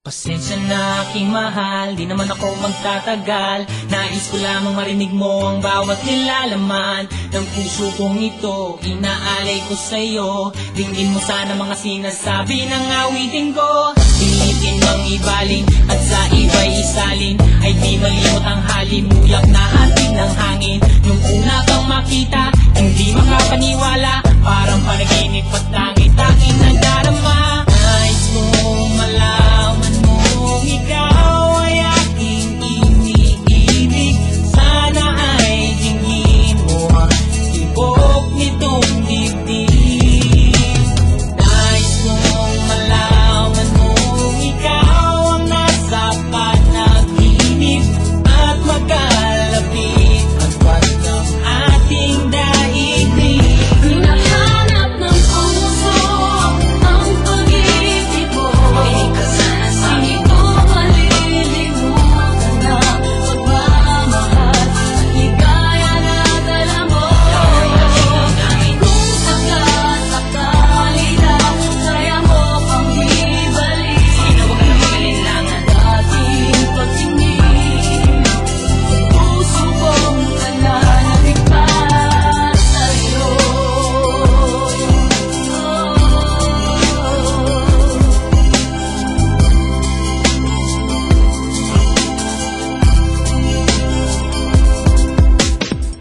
Pasensya na aking mahal, di naman ako magtatagal. Nais ko lamang marinig mo ang bawat nilalaman ng puso kong ito, inaalay ko sa'yo. Dinggin mo sana mga sinasabi ng awitin ko. Pilitin mang ibaling at sa iba'y isalin, ay di malimot ang halimuyak na hatig ng hangin. Nung una kang makita, hindi makapaniwala, parang panaginip at tangit-tanging nagdarama. Nais kong malaman mong ikaw ay aking iniibig. Sana ay dinggin mo ang tibok nitong dibdib. Nais kong malaman mong ikaw ang nasa panaginip at magkalapit at wag ng ating daigdig. Hinahanap ng puso ang pag-ibig mo. Hindi ko malilimutan na pagmamahal at ligaya na dala mo. Kung sakasakali na kaya mo pang ibalik ang dating pagtingin, puso kong nananabik pa sa'yo.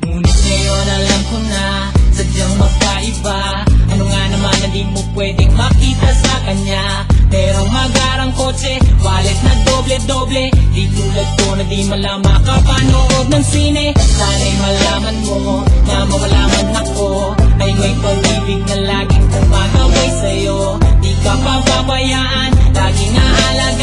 Ngunit ngayon alam ko na sadyang magkaiba. Ano nga naman na di mo pwedeng makita sa kanya? Merong magarang kotse, wallet na doble-doble, di tulad ko na di malang makapanood ng sine. Sana'y malaman mo na mawala man ako, ay may pag-ibig na laging gumagabay sa'yo. Di ka pababayaan, laging aalagaan